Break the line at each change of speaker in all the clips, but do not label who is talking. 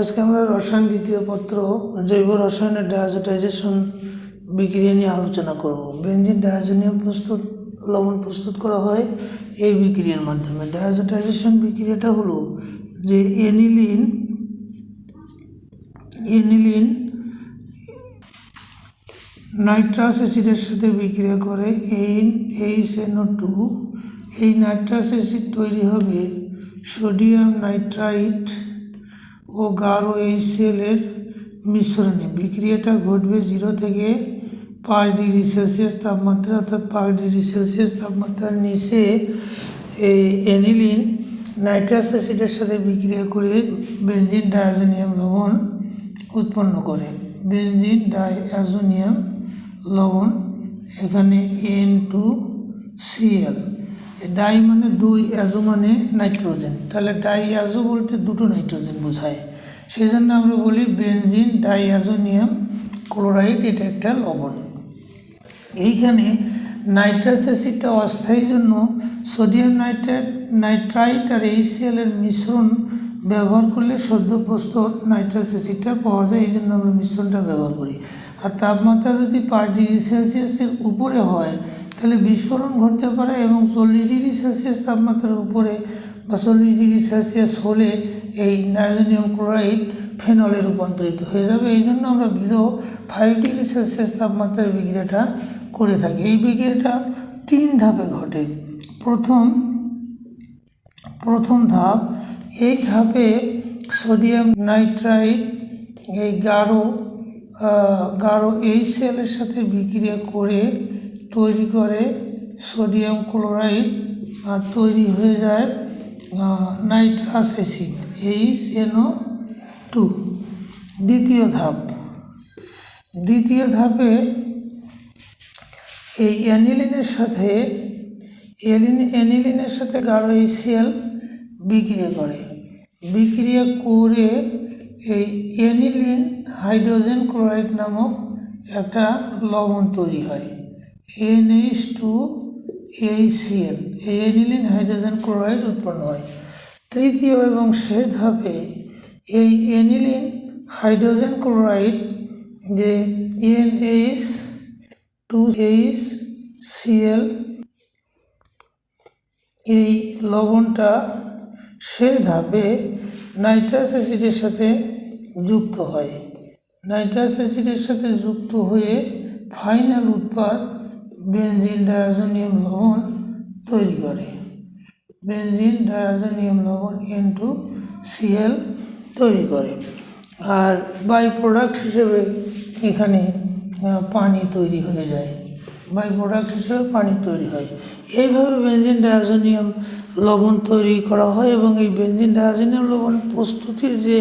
আজকে আমরা রসায়ন দ্বিতীয় পত্র জৈব রসায়নের ডায়াজোটাইজেশন বিক্রিয়া নিয়ে আলোচনা করব। বেনজিন ডায়াজোনিয়াম লবণ প্রস্তুত করা হয় এই বিক্রিয়ার মাধ্যমে। ডায়াজোটাইজেশন বিক্রিয়াটা হলো যে এনিলিন নাইট্রাস অ্যাসিডের সাথে বিক্রিয়া করে NaHNO2। এই নাইট্রাস অ্যাসিড তৈরি হবে সোডিয়াম নাইট্রাইট ও গাঢ় HCl এর মিশ্রণে। বিক্রিয়াটা ঘটবে 0 থেকে 5 ডিগ্রি সেলসিয়াস তাপমাত্রা, অর্থাৎ 5 ডিগ্রি সেলসিয়াস তাপমাত্রার নিচে এই এনিলিন নাইট্রাস অ্যাসিডের সাথে বিক্রিয়া করে বেনজিন ডায়াজোনিয়াম লবণ উৎপন্ন করে। বেনজিন ডায়াজোনিয়াম লবণ, এখানে N2Cl। ডাই মানে দুই, অ্যাজো মানে নাইট্রোজেন, তাহলে ডাইঅ্যাজো বলতে দুটো নাইট্রোজেন বোঝায়, সেই জন্য আমরা বলি বেনজিন ডাইঅ্যাজোনিয়াম ক্লোরাইড। এটা একটা লবণ। এইখানে নাইট্রাস অ্যাসিডটা অস্থায়ীর জন্য সোডিয়াম নাইট্রাইট আর HCl এর মিশ্রণ ব্যবহার করলে সদ্য প্রস্তুত নাইট্রাস অ্যাসিডটা পাওয়া যায়, এই জন্য আমরা মিশ্রণটা ব্যবহার করি। আর তাপমাত্রা যদি 5 ডিগ্রি সেলসিয়াসের উপরে হয় তাহলে বিস্ফোরণ ঘটতে পারে, এবং 40 ডিগ্রি সেলসিয়াস তাপমাত্রার উপরে বা 40 ডিগ্রি সেলসিয়াস হলে এই ডায়াজোনিয়াম ক্লোরাইড ফেনলে রূপান্তরিত হয়ে যাবে। এই জন্য আমরা বিলো 5 ডিগ্রি সেলসিয়াস তাপমাত্রার বিক্রিয়াটা করে থাকি। এই বিক্রিয়াটা 3 ধাপে ঘটে। প্রথম ধাপ, এই ধাপে সোডিয়াম নাইট্রাইট এই গাঢ় HCl এর সাথে বিক্রিয়া করে তৈরি করে সোডিয়াম ক্লোরাইড, আর তৈরি হয়ে যায় নাইট্রাস অ্যাসিড HNO2। দ্বিতীয় ধাপে এই অ্যানিলিনের সাথে গাঢ় HCl বিক্রিয়া করে এই অ্যানিলিন হাইড্রোজেন ক্লোরাইড নামক একটা লবণ তৈরি হয়, NH2HCl। এই অ্যানিলিন হাইড্রোজেন ক্লোরাইড উৎপন্ন হয়। তৃতীয় এবং শেষ ধাপে এই অ্যানিলিন হাইড্রোজেন ক্লোরাইড যে NH2HCl এই লবণটা শেষ ধাপে নাইট্রাস অ্যাসিডের সাথে যুক্ত হয়। নাইট্রাস অ্যাসিডের সাথে যুক্ত হয়ে ফাইনাল উৎপাদ বেনজিন ডায়াজোনিয়াম লবণ তৈরি করে। বেনজিন ডায়াজোনিয়াম লবণ N2Cl তৈরি করে। আর বাই প্রোডাক্ট হিসেবে এখানে পানি তৈরি হয়ে যায়। এইভাবে বেনজিন ডায়াজোনিয়াম লবণ তৈরি করা হয়, এবং এই বেনজিন ডায়াজোনিয়াম লবণ প্রস্তুতির যে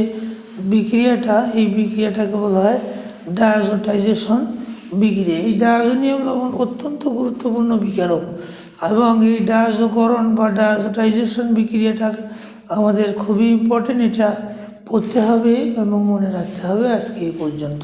বিক্রিয়াটা, এই বিক্রিয়াটাকে বলা হয় ডায়াজোটাইজেশন বিক্রিয়া। এই ডায়াজোনিয়াম লবণ অত্যন্ত গুরুত্বপূর্ণ বিকারক, এবং এই ডায়াজোকরণ বা ডায়াজোটাইজেশন বিক্রিয়াটা আমাদের খুবই ইম্পর্টেন্ট। এটা পড়তে হবে এবং মনে রাখতে হবে। আজকে এই পর্যন্ত।